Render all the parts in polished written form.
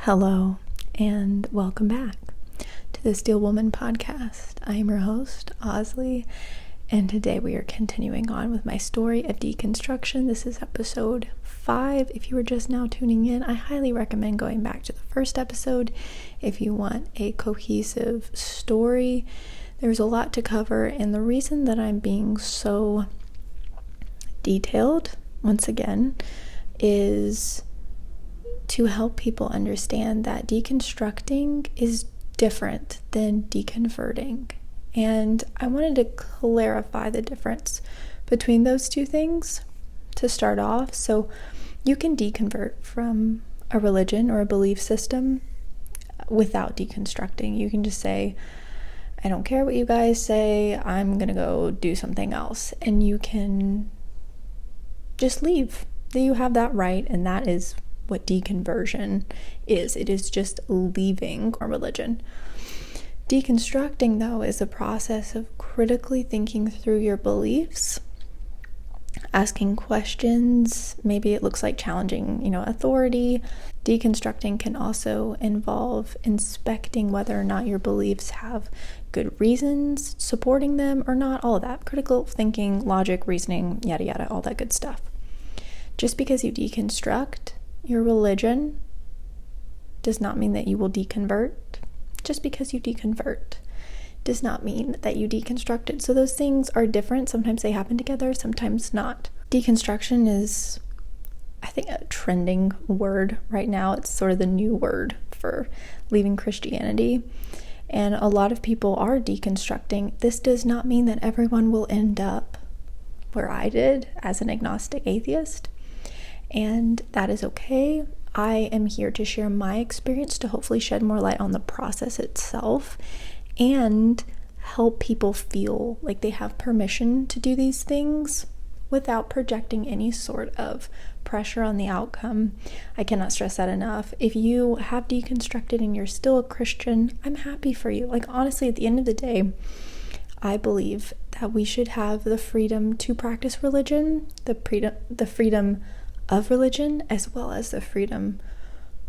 Hello, and welcome back to the Steel Woman podcast. I am your host, Osley, and today we are continuing on with my story of deconstruction. This is episode 5. If you were just now tuning in, I highly recommend going back to the first episode if you want a cohesive story. There's a lot to cover, and the reason that I'm being so detailed, once again, is to help people understand that deconstructing is different than deconverting. And I wanted to clarify the difference between those two things to start off. So you can deconvert from a religion or a belief system without deconstructing. You can just say, I don't care what you guys say, I'm gonna go do something else. And you can just leave. You have that right, and that is what deconversion is. It is just leaving a religion. Deconstructing, though, is a process of critically thinking through your beliefs, asking questions. Maybe it looks like challenging, authority. Deconstructing can also involve inspecting whether or not your beliefs have good reasons supporting them or not. All of that. Critical thinking, logic, reasoning, yada yada, all that good stuff. Just because you deconstruct your religion does not mean that you will deconvert. Just because you deconvert does not mean that you deconstructed. So those things are different. Sometimes they happen together, sometimes not. Deconstruction is, I think, a trending word right now. It's sort of the new word for leaving Christianity. And a lot of people are deconstructing. This does not mean that everyone will end up where I did as an agnostic atheist. And that is okay. I am here to share my experience to hopefully shed more light on the process itself and help people feel like they have permission to do these things without projecting any sort of pressure on the outcome. I cannot stress that enough. If you have deconstructed and you're still a Christian, I'm happy for you. Like, honestly, at the end of the day, I believe that we should have the freedom to practice religion, the freedom of religion, as well as the freedom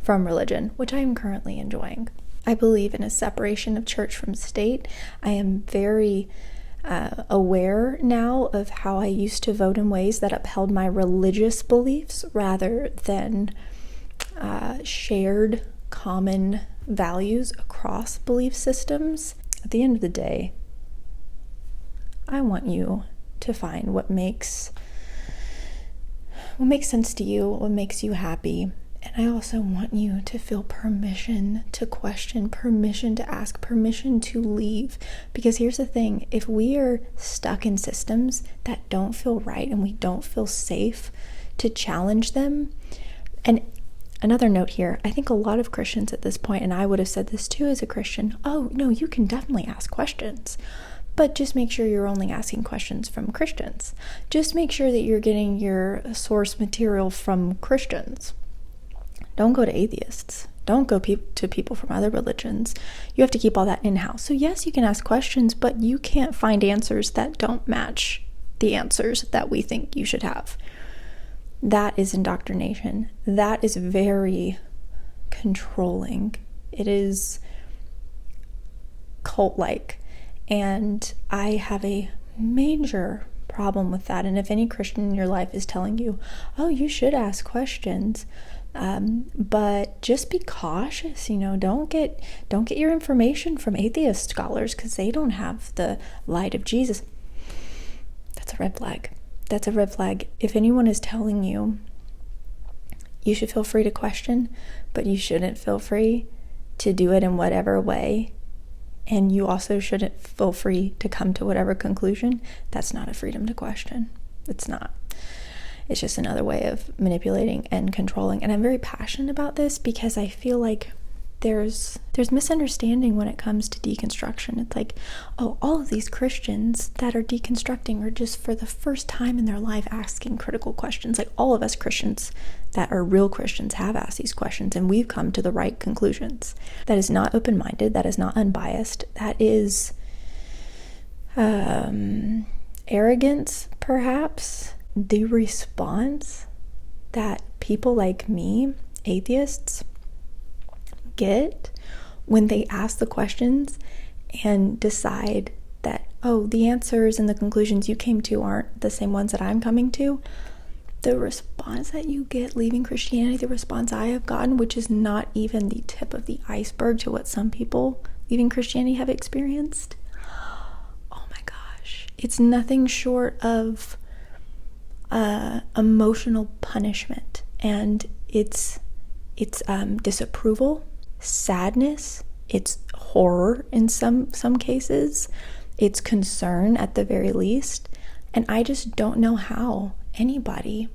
from religion, which I am currently enjoying. I believe in a separation of church from state. I am very aware now of how I used to vote in ways that upheld my religious beliefs rather than shared common values across belief systems. At the end of the day, I want you to find what makes sense to you, what makes you happy. And I also want you to feel permission to question, permission to ask, permission to leave. Because here's the thing, if we are stuck in systems that don't feel right and we don't feel safe to challenge them, and another note here, I think a lot of Christians at this point, and I would have said this too as a Christian, oh no, you can definitely ask questions. But just make sure you're only asking questions from Christians. Just make sure that you're getting your source material from Christians. Don't go to atheists. Don't go to people from other religions. You have to keep all that in-house. So yes, you can ask questions, but you can't find answers that don't match the answers that we think you should have. That is indoctrination. That is very controlling. It is cult-like. And I have a major problem with that. And if any Christian in your life is telling you, oh, you should ask questions, but just be cautious, don't get your information from atheist scholars because they don't have the light of Jesus. That's a red flag. That's a red flag. If anyone is telling you, you should feel free to question, but you shouldn't feel free to do it in whatever way, and you also shouldn't feel free to come to whatever conclusion, that's not a freedom to question. It's not. It's just another way of manipulating and controlling. And I'm very passionate about this because I feel like there's misunderstanding when it comes to deconstruction. It's like, oh, all of these Christians that are deconstructing are just for the first time in their life asking critical questions. Like, all of us Christians that are real Christians have asked these questions and we've come to the right conclusions. That is not open-minded. That is not unbiased. That is arrogance, perhaps. The response that people like me, atheists, get when they ask the questions and decide that, oh, the answers and the conclusions you came to aren't the same ones that I'm coming to. The response that you get leaving Christianity, the response I have gotten, which is not even the tip of the iceberg to what some people leaving Christianity have experienced. Oh my gosh. It's nothing short of emotional punishment, and it's disapproval, sadness, it's horror in some cases, it's concern at the very least. And I just don't know how anybody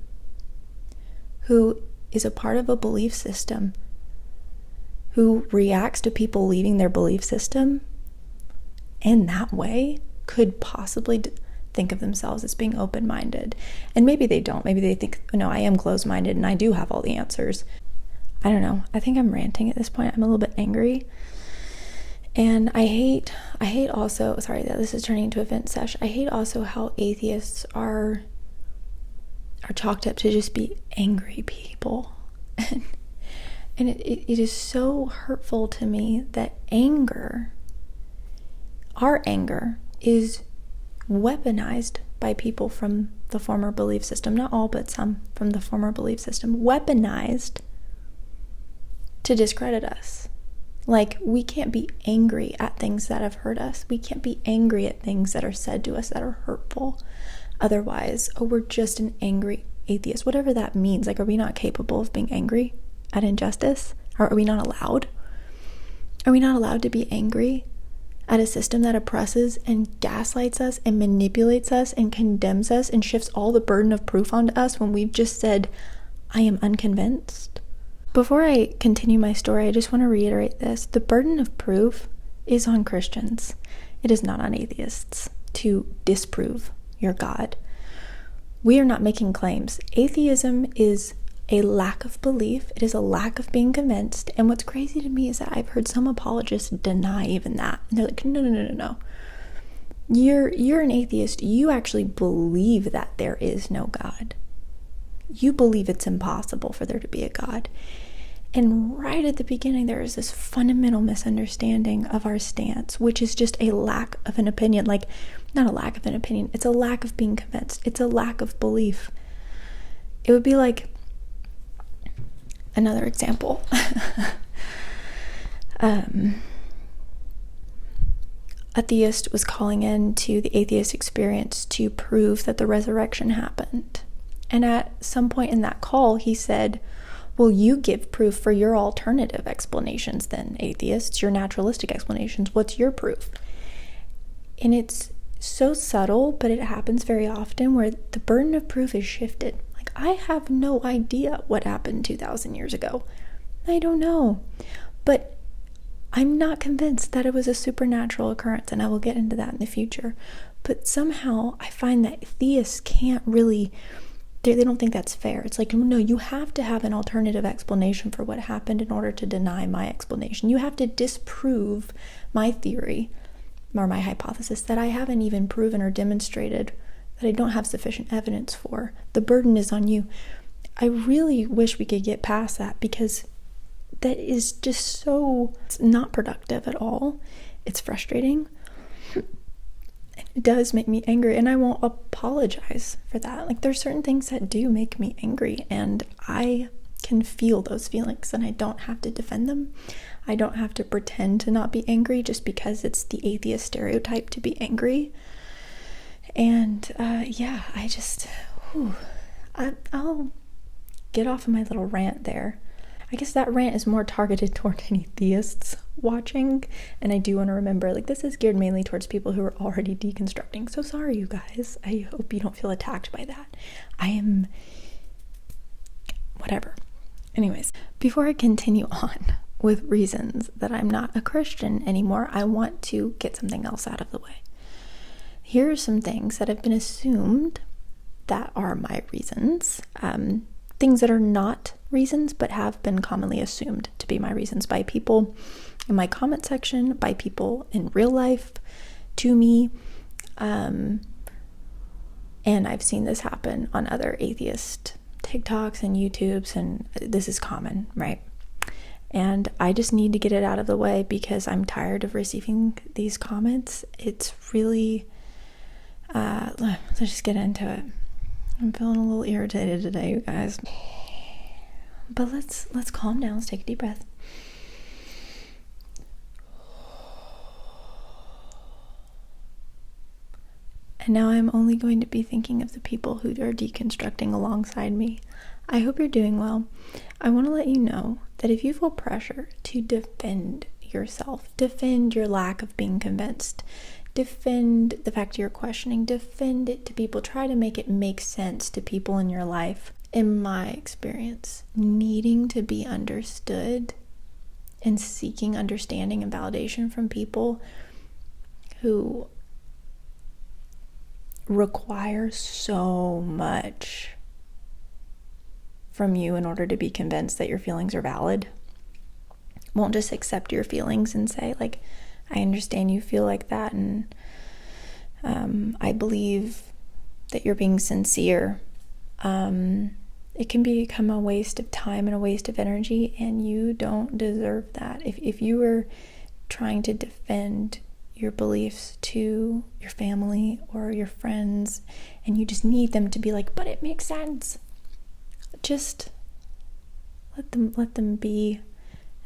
who is a part of a belief system, who reacts to people leaving their belief system in that way, could possibly think of themselves as being open-minded. And maybe they don't. Maybe they think, no, I am closed-minded and I do have all the answers. I don't know. I think I'm ranting at this point. I'm a little bit angry. And I hate also, sorry that this is turning into a vent sesh. I hate also how atheists are chalked up to just be angry people. And it is so hurtful to me that our anger is weaponized by people from the former belief system. Not all, but some from the former belief system. Weaponized to discredit us. Like, we can't be angry at things that have hurt us. We can't be angry at things that are said to us that are hurtful. Otherwise, oh, we're just an angry atheist. Whatever that means. Like, are we not capable of being angry at injustice? Or are we not allowed? Are we not allowed to be angry at a system that oppresses and gaslights us and manipulates us and condemns us and shifts all the burden of proof onto us when we've just said, I am unconvinced? Before I continue my story, I just want to reiterate this. The burden of proof is on Christians. It is not on atheists to disprove your God. We are not making claims. Atheism is a lack of belief. It is a lack of being convinced. And what's crazy to me is that I've heard some apologists deny even that. And they're like, no. You're an atheist. You actually believe that there is no God. You believe it's impossible for there to be a God. And right at the beginning, there is this fundamental misunderstanding of our stance, which is just a lack of an opinion. Like, not a lack of an opinion. It's a lack of being convinced. It's a lack of belief. It would be like, another example. A theist was calling in to the atheist experience to prove that the resurrection happened. And at some point in that call, he said, well, you give proof for your alternative explanations then, atheists, your naturalistic explanations. What's your proof? And it's so subtle, but it happens very often where the burden of proof is shifted. Like, I have no idea what happened 2,000 years ago. I don't know. But I'm not convinced that it was a supernatural occurrence, and I will get into that in the future. But somehow I find that theists can't really... They don't think that's fair. It's like, no, you have to have an alternative explanation for what happened in order to deny my explanation. You have to disprove my theory or my hypothesis that I haven't even proven or demonstrated, that I don't have sufficient evidence for. The burden is on you. I really wish we could get past that, because that is just so not productive at all. It's frustrating. It does make me angry, and I won't apologize for that. Like, there's certain things that do make me angry, and I can feel those feelings, and I don't have to defend them. I don't have to pretend to not be angry just because it's the atheist stereotype to be angry. And I'll get off of my little rant there. I guess that rant is more targeted toward any theists watching, and I do want to remember, like, this is geared mainly towards people who are already deconstructing. So sorry, you guys. I hope you don't feel attacked by that. I am... whatever. Anyways, before I continue on with reasons that I'm not a Christian anymore, I want to get something else out of the way. Here are some things that have been assumed that are my reasons. Things that are not reasons but have been commonly assumed to be my reasons by people in my comment section, by people in real life, to me, and I've seen this happen on other atheist TikToks and YouTubes, and this is common, right? And I just need to get it out of the way because I'm tired of receiving these comments. It's really, let's just get into it. I'm feeling a little irritated today, you guys. But let's calm down. Let's take a deep breath. And now I'm only going to be thinking of the people who are deconstructing alongside me. I hope you're doing well. I want to let you know that if you feel pressure to defend yourself, defend your lack of being convinced, defend the fact you're questioning, defend it to people, try to make it make sense to people in your life. In my experience, needing to be understood and seeking understanding and validation from people who require so much from you in order to be convinced that your feelings are valid, won't just accept your feelings and say, like, I understand you feel like that, and I believe that you're being sincere. It can become a waste of time and a waste of energy, and you don't deserve that. If you were trying to defend your beliefs to your family or your friends, and you just need them to be like, but it makes sense, just let them be,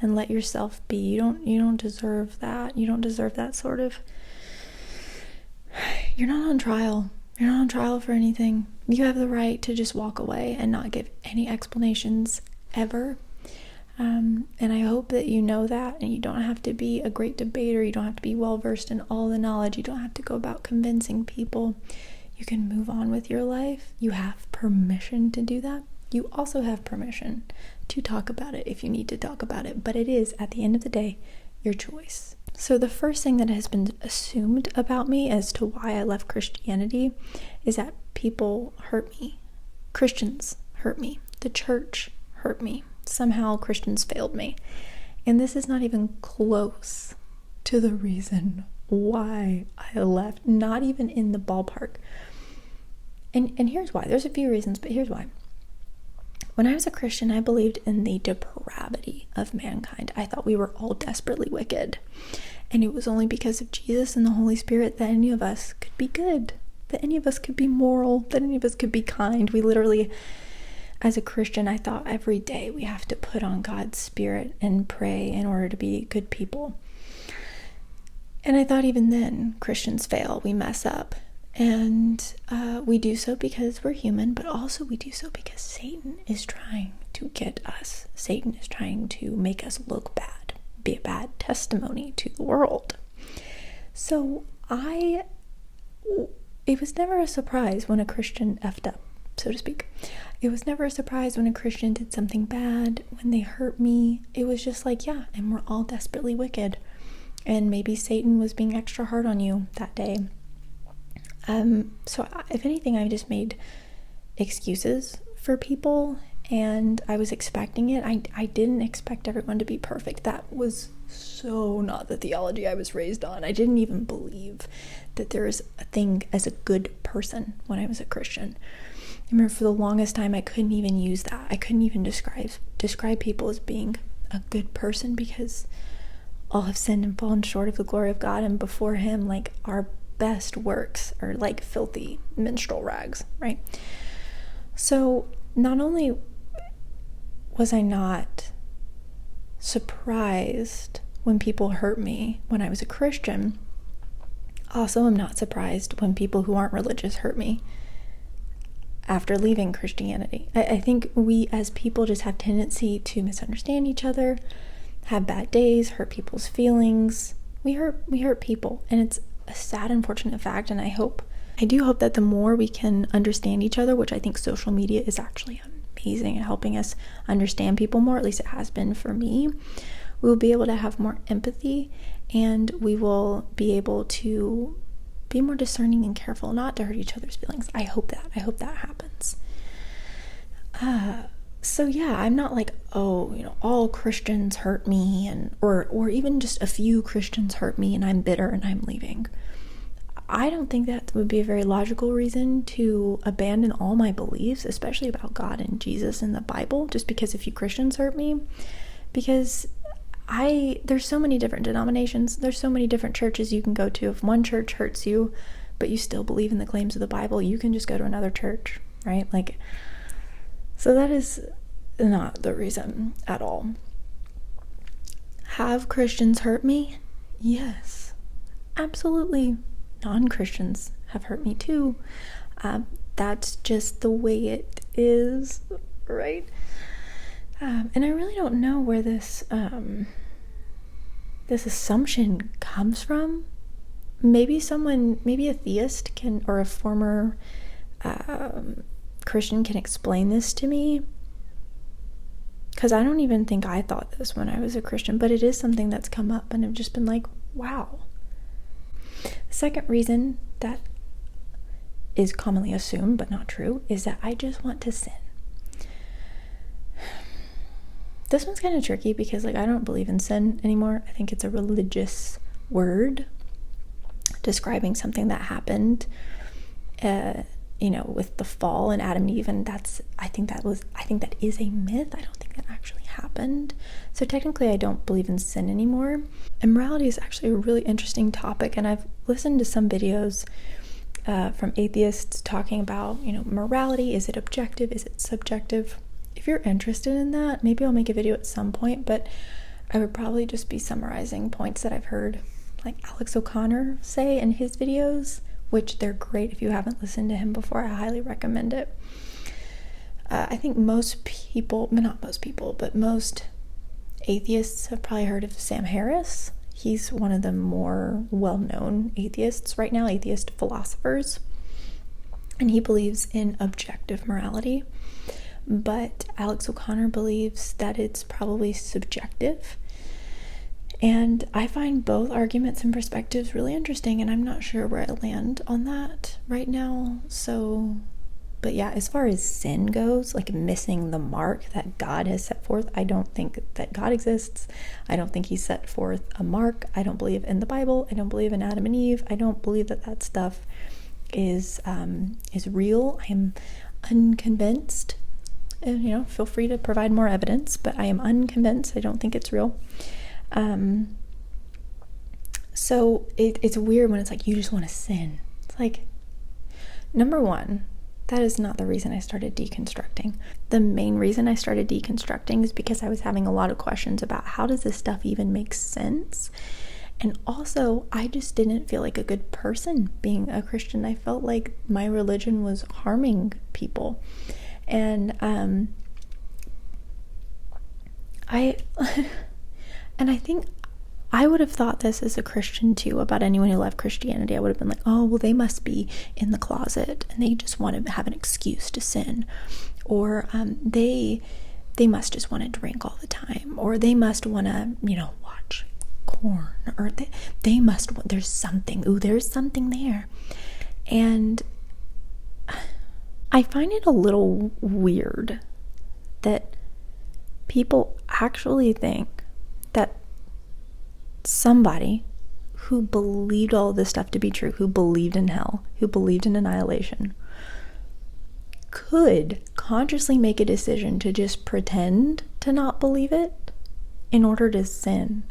and let yourself be. You don't deserve that. You don't deserve that sort of. You're not on trial. You're not on trial for anything. You have the right to just walk away and not give any explanations ever. And I hope that you know that, and you don't have to be a great debater. You don't have to be well versed in all the knowledge. You don't have to go about convincing people. You can move on with your life. You have permission to do that. You also have permission to talk about it if you need to talk about it, but it is, at the end of the day, your choice. So the first thing that has been assumed about me as to why I left Christianity is that people hurt me. Christians hurt me. The church hurt me. Somehow Christians failed me. And this is not even close to the reason why I left. Not even in the ballpark. And here's why. There's a few reasons, but here's why. When I was a Christian, I believed in the depravity of mankind. I thought we were all desperately wicked. And it was only because of Jesus and the Holy Spirit that any of us could be good, that any of us could be moral, that any of us could be kind. We literally, as a Christian, I thought every day we have to put on God's Spirit and pray in order to be good people. And I thought even then, Christians fail, we mess up. And we do so because we're human, but also we do so because Satan is trying to get us. Satan is trying to make us look bad, be a bad testimony to the world. So it was never a surprise when a Christian effed up, so to speak. It was never a surprise when a Christian did something bad, when they hurt me. It was just like, yeah, and we're all desperately wicked. And maybe Satan was being extra hard on you that day. So if anything, I just made excuses for people, and I was expecting it. I didn't expect everyone to be perfect. That was so not the theology I was raised on. I didn't even believe that there is a thing as a good person when I was a Christian. I remember for the longest time, I couldn't even use that. I couldn't even describe people as being a good person, because all have sinned and fallen short of the glory of God, and before him, like, our best works are like filthy menstrual rags, right? So not only was I not surprised when people hurt me when I was a Christian, also I'm not surprised when people who aren't religious hurt me after leaving Christianity. I think we as people just have tendency to misunderstand each other, have bad days, hurt people's feelings. We hurt people, and it's a sad, unfortunate fact. And I do hope that the more we can understand each other, which I think social media is actually amazing at helping us understand people more, at least it has been for me, we will be able to have more empathy, and we will be able to be more discerning and careful not to hurt each other's feelings. I hope that happens. So yeah, I'm not like, all Christians hurt me, and or even just a few Christians hurt me and I'm bitter and I'm leaving. I don't think that would be a very logical reason to abandon all my beliefs, especially about God and Jesus and the Bible, just because a few Christians hurt me. because there's so many different denominations, there's so many different churches you can go to. If one church hurts you, but you still believe in the claims of the Bible, you can just go to another church, right? Like, so that is not the reason at all. Have Christians hurt me? Yes, absolutely. Non-Christians have hurt me too. That's just the way it is, right? And I really don't know where this assumption comes from. Maybe a theist or a former Christian can explain this to me, because I don't even think I thought this when I was a Christian, but it is something that's come up, and I've just been like, wow. The second reason that is commonly assumed but not true is that I just want to sin. This one's kind of tricky because, like, I don't believe in sin anymore. I think it's a religious word describing something that happened with the fall and Adam and Eve, and I think that is a myth. I don't think that actually happened. So technically I don't believe in sin anymore. And morality is actually a really interesting topic, and I've listened to some videos from atheists talking about, morality. Is it objective? Is it subjective? If you're interested in that, maybe I'll make a video at some point, but I would probably just be summarizing points that I've heard like Alex O'Connor say in his videos, which they're great. If you haven't listened to him before, I highly recommend it. I think most people, not most people, but most atheists have probably heard of Sam Harris. He's one of the more well-known atheists right now, atheist philosophers. And he believes in objective morality. But Alex O'Connor believes that it's probably subjective. And I find both arguments and perspectives really interesting, and I'm not sure where I land on that right now. So, but yeah, as far as sin goes, like missing the mark that God has set forth, I don't think that God exists. I don't think he set forth a mark. I don't believe in the Bible. I don't believe in Adam and Eve. I don't believe that stuff is real. I am unconvinced. And, feel free to provide more evidence, but I am unconvinced. I don't think it's real. So it's weird when it's like, you just want to sin. It's like, number one, that is not the reason I started deconstructing. The main reason I started deconstructing is because I was having a lot of questions about how does this stuff even make sense? And also, I just didn't feel like a good person being a Christian. I felt like my religion was harming people. And I think I would have thought this as a Christian too about anyone who left Christianity. I would have been like, oh, well, they must be in the closet and they just want to have an excuse to sin, or they must just want to drink all the time, or they must want to watch porn, or they must want, there's something there. And I find it a little weird that people actually think that somebody who believed all this stuff to be true, who believed in hell, who believed in annihilation, could consciously make a decision to just pretend to not believe it in order to sin.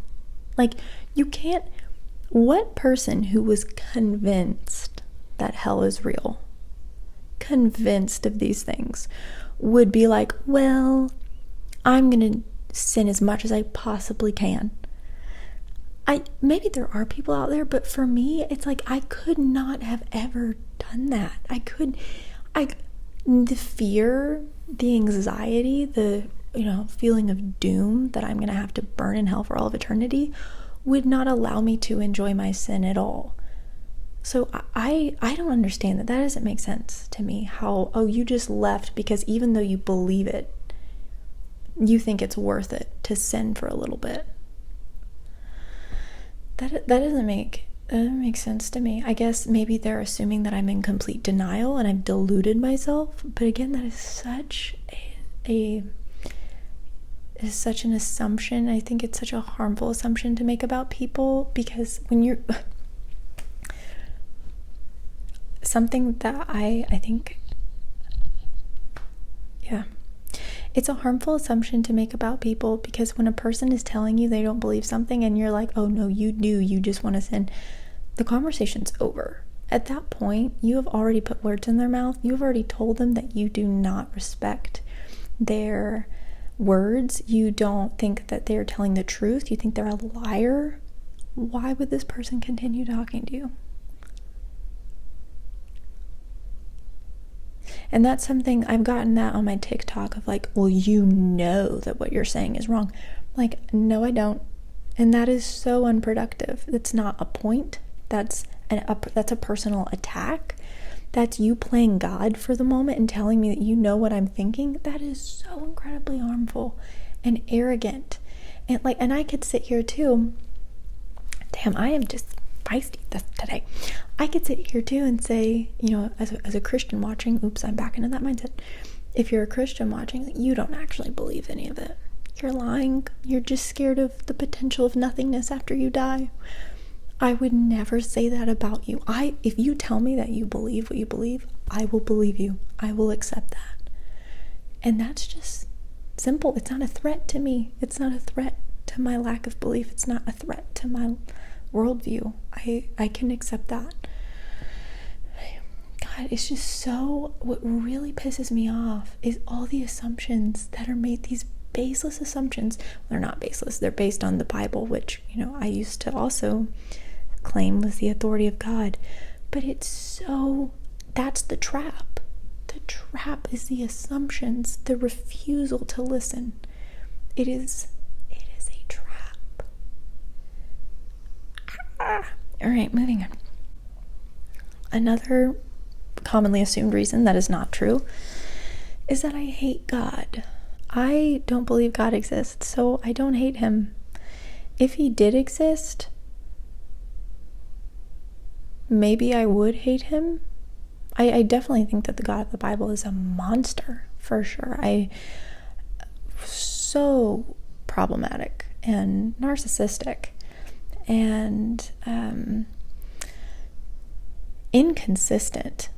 Like, you can't. What person who was convinced that hell is real, convinced of these things, would be like, well, I'm gonna sin as much as I possibly can? Maybe there are people out there, but for me, it's like I could not have ever done that. The fear, the anxiety, the feeling of doom that I'm gonna have to burn in hell for all of eternity would not allow me to enjoy my sin at all. So I don't understand that. That doesn't make sense to me. How, you just left because even though you believe it, you think it's worth it to sin for a little bit. That doesn't make sense to me. I guess maybe they're assuming that I'm in complete denial and I've deluded myself. But again, that is such such an assumption. I think it's such a harmful assumption to make about people, because when you're something that I think, yeah, It's a harmful assumption to make about people, because when a person is telling you they don't believe something and you're like, oh no, you do, you just want to sin, the conversation's over. At that point, you have already put words in their mouth. You've already told them that you do not respect their words. You don't think that they're telling the truth. You think they're a liar. Why would this person continue talking to you? And that's something I've gotten that on my TikTok of like, well, you know that what you're saying is wrong. Like, no, I don't. And that is so unproductive. It's not a point. That's a personal attack. That's you playing God for the moment and telling me that you know what I'm thinking. That is so incredibly harmful and arrogant. And I could sit here too. Damn, I am just feisty today. I could sit here too and say, you know, as a Christian watching, oops, I'm back into that mindset. If you're a Christian watching, you don't actually believe any of it. You're lying. You're just scared of the potential of nothingness after you die. I would never say that about you. If you tell me that you believe what you believe, I will believe you. I will accept that. And that's just simple. It's not a threat to me. It's not a threat to my lack of belief. It's not a threat to my worldview. I can accept that. God, it's just so, what really pisses me off is all the assumptions that are made, these baseless assumptions. They're not baseless. They're based on the Bible, which, you know, I used to also claim was the authority of God. But it's so, that's the trap. The trap is the assumptions, the refusal to listen. It is a trap. All right, moving on. Another commonly assumed reason that is not true is that I hate God. I don't believe God exists, so I don't hate him. If he did exist, maybe I would hate him. I definitely think that the God of the Bible is a monster, for sure. So problematic and narcissistic and inconsistent.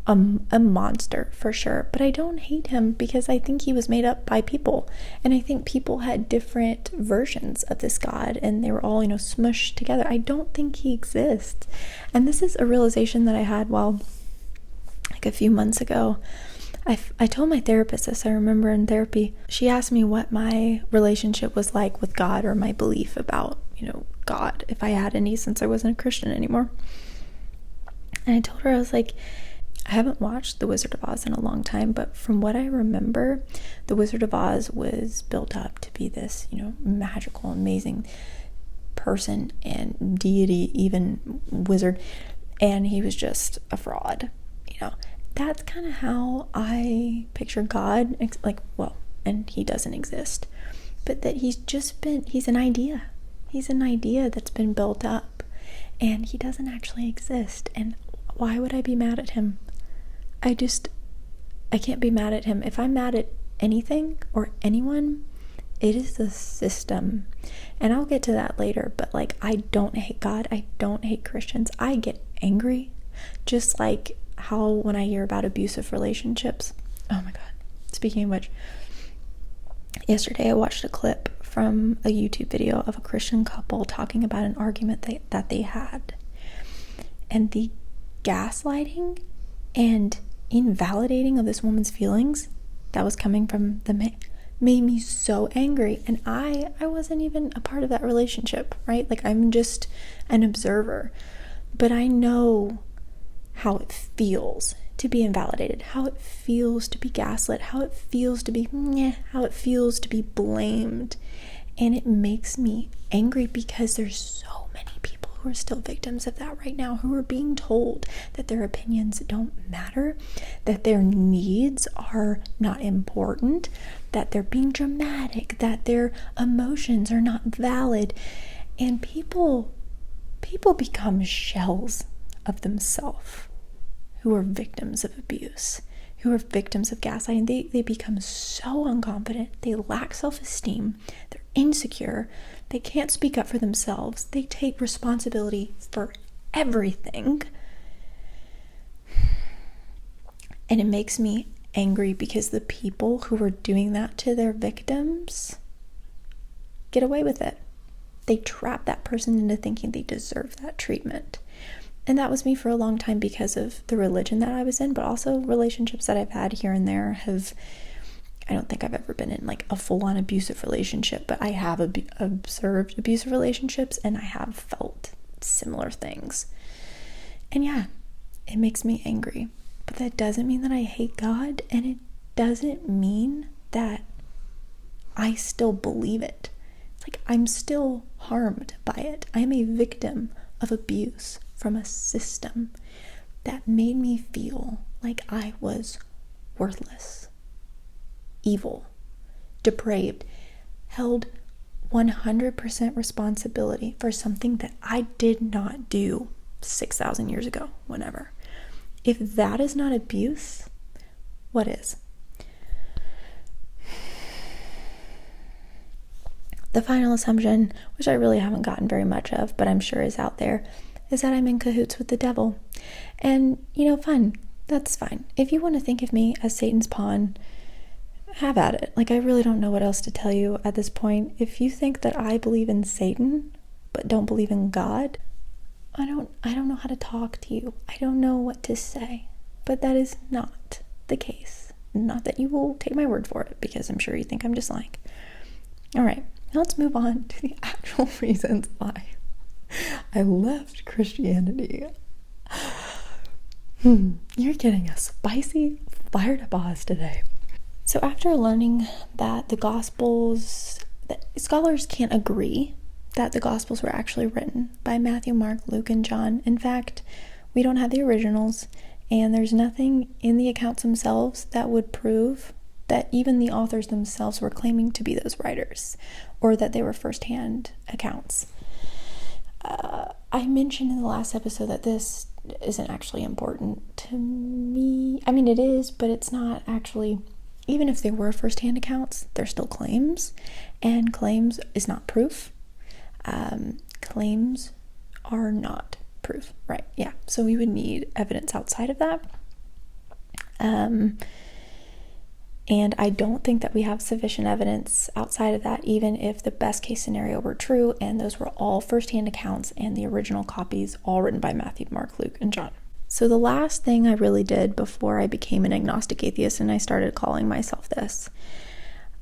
A monster for sure, but I don't hate him because I think he was made up by people, and I think people had different versions of this God and they were all, you know, smushed together. I don't think he exists. And this is a realization that I had while, like, a few months ago. I told my therapist this. I remember in therapy, she asked me what my relationship was like with God, or my belief about, you know, God, if I had any, since I wasn't a Christian anymore. And I told her, I was like, I haven't watched The Wizard of Oz in a long time, but from what I remember, The Wizard of Oz was built up to be this, you know, magical, amazing person and deity, even wizard, and he was just a fraud, you know. That's kind of how I picture God, like, well, and he doesn't exist, but that he's an idea. He's an idea that's been built up, and he doesn't actually exist. And why would I be mad at him? I can't be mad at him. If I'm mad at anything or anyone, it is the system. And I'll get to that later, but like, I don't hate God. I don't hate Christians. I get angry, just like how when I hear about abusive relationships. Oh my God. Speaking of which, yesterday I watched a clip from a YouTube video of a Christian couple talking about an argument that they had. And the gaslighting and invalidating of this woman's feelings that was coming from the man made me so angry. And I wasn't even a part of that relationship, right? Like, I'm just an observer, but I know how it feels to be invalidated, how it feels to be gaslit, how it feels to be blamed. And it makes me angry because there's so many people who are still victims of that right now, who are being told that their opinions don't matter, that their needs are not important, that they're being dramatic, that their emotions are not valid. And people become shells of themselves who are victims of abuse, who are victims of gaslighting. They become so unconfident. They lack self-esteem. They're insecure. They can't speak up for themselves. They take responsibility for everything. And it makes me angry because the people who were doing that to their victims get away with it. They trap that person into thinking they deserve that treatment. And that was me for a long time because of the religion that I was in, but also relationships that I've had here and there I don't think I've ever been in like a full-on abusive relationship, but I have observed abusive relationships and I have felt similar things. And yeah, it makes me angry. But that doesn't mean that I hate God, and it doesn't mean that I still believe it. Like, I'm still harmed by it. I'm a victim of abuse from a system that made me feel like I was worthless, evil, depraved, held 100% responsibility for something that I did not do 6,000 years ago, whenever. If that is not abuse, what is? The final assumption, which I really haven't gotten very much of, but I'm sure is out there, is that I'm in cahoots with the devil. And, fun. That's fine. If you want to think of me as Satan's pawn, have at it. Like, I really don't know what else to tell you at this point. If you think that I believe in Satan, but don't believe in God, I don't know how to talk to you. I don't know what to say. But that is not the case. Not that you will take my word for it, because I'm sure you think I'm just lying. All right, now let's move on to the actual reasons why I left Christianity. You're getting a spicy, fired up Oz today. So after learning that that scholars can't agree that the Gospels were actually written by Matthew, Mark, Luke, and John. In fact, we don't have the originals, and there's nothing in the accounts themselves that would prove that even the authors themselves were claiming to be those writers, or that they were first-hand accounts. I mentioned in the last episode that this isn't actually important to me. I mean, it is, but it's not actually. Even if they were first-hand accounts, they're still claims, and claims is not proof. Claims are not proof, right? Yeah, so we would need evidence outside of that. And I don't think that we have sufficient evidence outside of that, even if the best case scenario were true, and those were all first-hand accounts and the original copies all written by Matthew, Mark, Luke, and John. So the last thing I really did before I became an agnostic atheist, and I started calling myself this,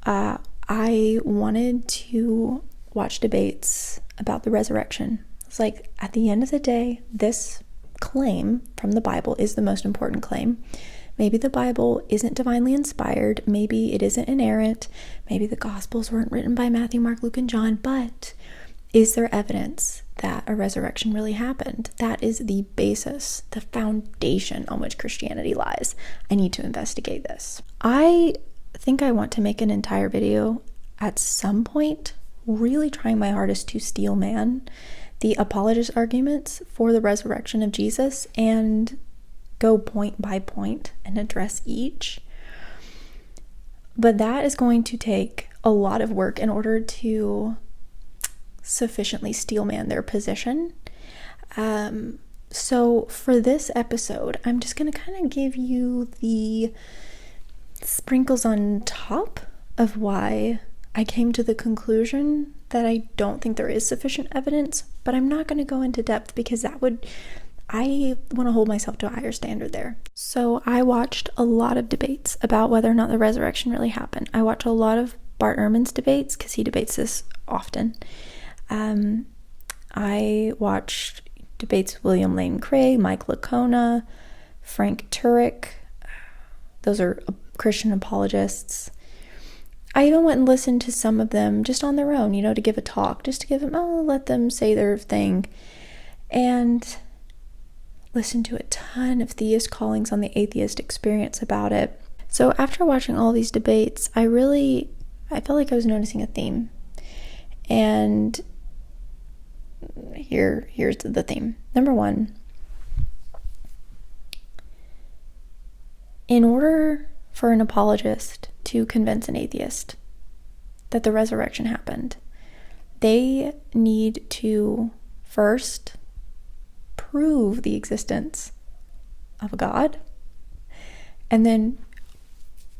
I wanted to watch debates about the resurrection. It's like, at the end of the day, this claim from the Bible is the most important claim. Maybe the Bible isn't divinely inspired, maybe it isn't inerrant, maybe the Gospels weren't written by Matthew, Mark, Luke, and John, but is there evidence that a resurrection really happened? That is the basis, the foundation on which Christianity lies. I need to investigate this. I think I want to make an entire video at some point, really trying my hardest to steelman the apologist arguments for the resurrection of Jesus and go point by point and address each. But that is going to take a lot of work in order to sufficiently steelman their position. So for this episode, I'm just going to kind of give you the sprinkles on top of why I came to the conclusion that I don't think there is sufficient evidence, but I'm not going to go into depth because I want to hold myself to a higher standard there. So I watched a lot of debates about whether or not the resurrection really happened. I watched a lot of Bart Ehrman's debates because he debates this often. I watched debates with William Lane Craig, Mike Licona, Frank Turek. Those are Christian apologists. I even went and listened to some of them just on their own, to give a talk, just to give them, let them say their thing. And listened to a ton of theist callings on the atheist experience about it. So after watching all these debates, I felt like I was noticing a theme. And here's the theme. Number one, in order for an apologist to convince an atheist that the resurrection happened, they need to first prove the existence of a God, And then,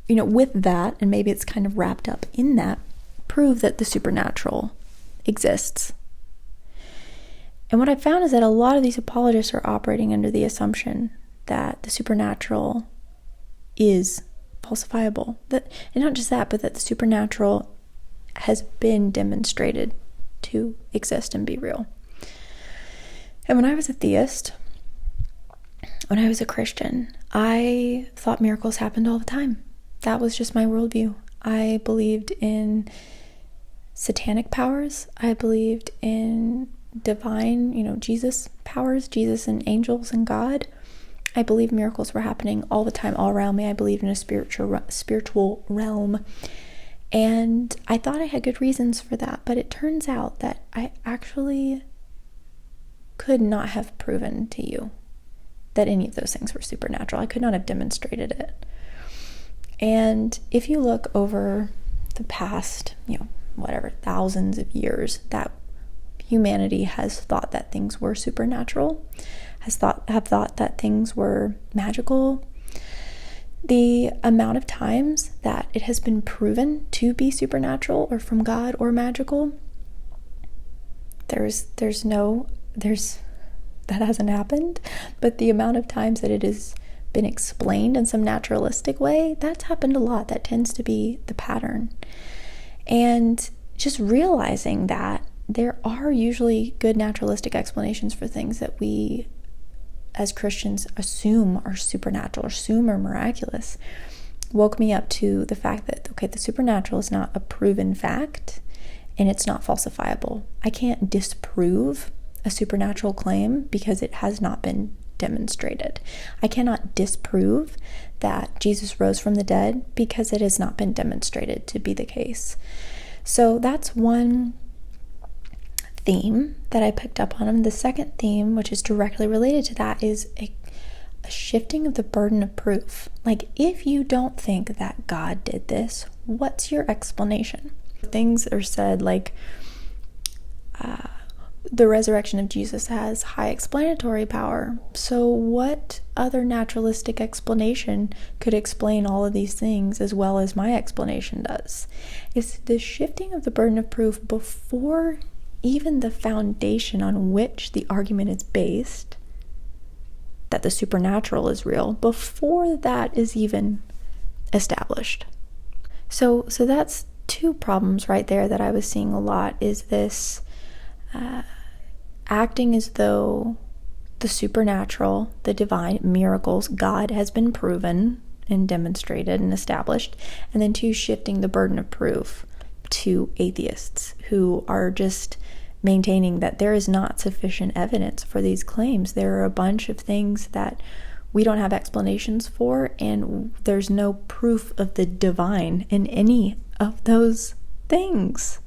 with that, and maybe it's kind of wrapped up in that, prove that the supernatural exists. And what I found is that a lot of these apologists are operating under the assumption that the supernatural is falsifiable. And not just that, but that the supernatural has been demonstrated to exist and be real. And when I was a theist, when I was a Christian, I thought miracles happened all the time. That was just my worldview. I believed in satanic powers. I believed in divine, Jesus powers, Jesus and angels and God. I believed miracles were happening all the time, all around me. I believed in a spiritual realm. And I thought I had good reasons for that, but it turns out that I actually could not have proven to you that any of those things were supernatural. I could not have demonstrated it. And if you look over the past, thousands of years, that humanity has thought that things were supernatural, have thought that things were magical. The amount of times that it has been proven to be supernatural or from God or magical, that hasn't happened. But the amount of times that it has been explained in some naturalistic way, that's happened a lot. That tends to be the pattern. And just realizing that there are usually good naturalistic explanations for things that we as Christians assume are supernatural, assume are miraculous, woke me up to the fact that, okay, the supernatural is not a proven fact and it's not falsifiable. I can't disprove a supernatural claim because it has not been demonstrated. I cannot disprove that Jesus rose from the dead because it has not been demonstrated to be the case. So that's one theme that I picked up on. And the second theme, which is directly related to that, is a shifting of the burden of proof. Like, if you don't think that God did this, what's your explanation? Things are said like the resurrection of Jesus has high explanatory power. So what other naturalistic explanation could explain all of these things as well as my explanation does? It's the shifting of the burden of proof before even the foundation on which the argument is based, that the supernatural is real, before that is even established. So that's two problems right there that I was seeing a lot, is this acting as though the supernatural, the divine, miracles, God has been proven and demonstrated and established, and then two, shifting the burden of proof to atheists who are just maintaining that there is not sufficient evidence for these claims. There are a bunch of things that we don't have explanations for, and there's no proof of the divine in any of those things.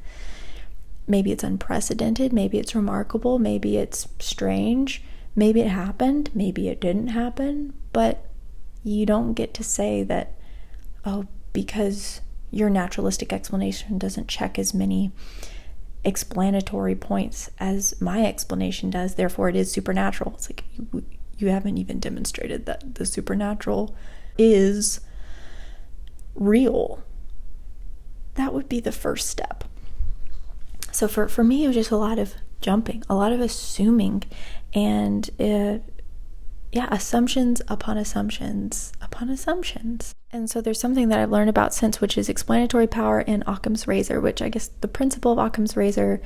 Maybe it's unprecedented, maybe it's remarkable, maybe it's strange, maybe it happened, maybe it didn't happen, but you don't get to say that, because your naturalistic explanation doesn't check as many explanatory points as my explanation does, therefore it is supernatural. It's like, you haven't even demonstrated that the supernatural is real. That would be the first step. So for me, it was just a lot of jumping, a lot of assuming, and assumptions upon assumptions upon assumptions. And so there's something that I've learned about since, which is explanatory power in Occam's razor, which I guess the principle of Occam's razor,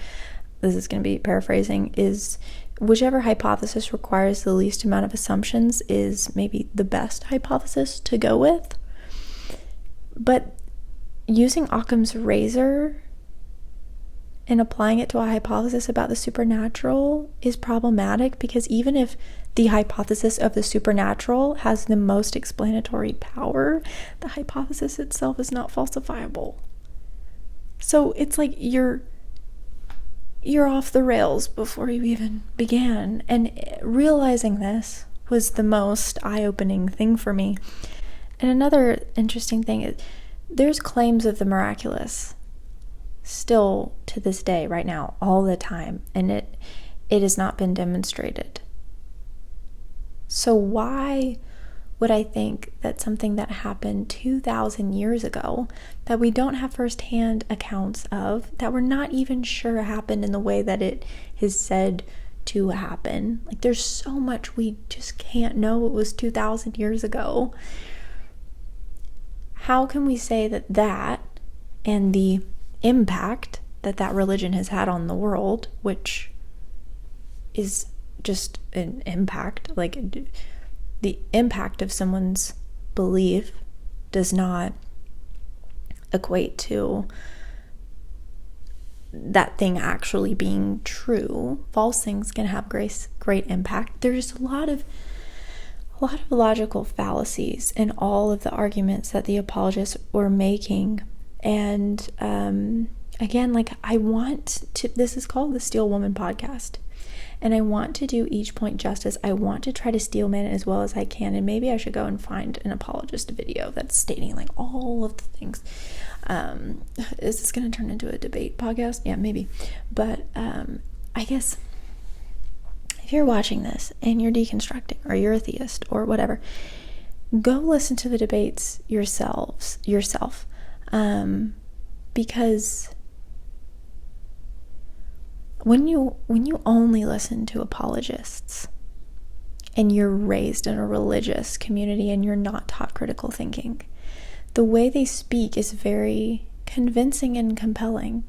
this is going to be paraphrasing, is whichever hypothesis requires the least amount of assumptions is maybe the best hypothesis to go with. But using Occam's razor and applying it to a hypothesis about the supernatural is problematic, because even if the hypothesis of the supernatural has the most explanatory power, the hypothesis itself is not falsifiable. So it's like you're off the rails before you even began. And realizing this was the most eye-opening thing for me. And another interesting thing is there's claims of the miraculous still to this day, right now, all the time, and it has not been demonstrated. So why would I think that something that happened 2,000 years ago that we don't have firsthand accounts of, that we're not even sure happened in the way that it is said to happen? Like, there's so much we just can't know. It was 2,000 years ago. How can we say that and the impact that religion has had on the world, which is just an impact, like the impact of someone's belief does not equate to that thing actually being true. False things can have great impact. There's a lot of logical fallacies in all of the arguments that the apologists were making. And again, like, this is called the Steel Woman podcast, and I want to do each point justice. I want to try to steelman it as well as I can, and maybe I should go and find an apologist video that's stating like all of the things. Is this going to turn into a debate podcast? Yeah, maybe. But I guess if you're watching this and you're deconstructing, or you're a theist or whatever, go listen to the debates yourself. Because when you only listen to apologists and you're raised in a religious community and you're not taught critical thinking, the way they speak is very convincing and compelling.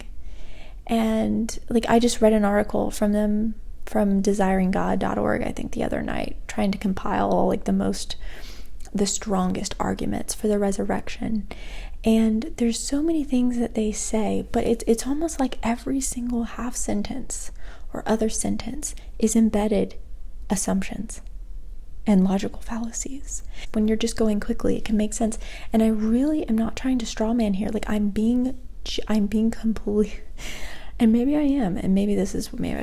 And like, I just read an article from them from desiringgod.org, I think, the other night, trying to compile all like the strongest arguments for the resurrection. And there's so many things that they say, but it's almost like every single half sentence or other sentence is embedded assumptions and logical fallacies. When you're just going quickly, it can make sense. And I really am not trying to straw man here. Like, I'm being complete, and maybe I am, and maybe I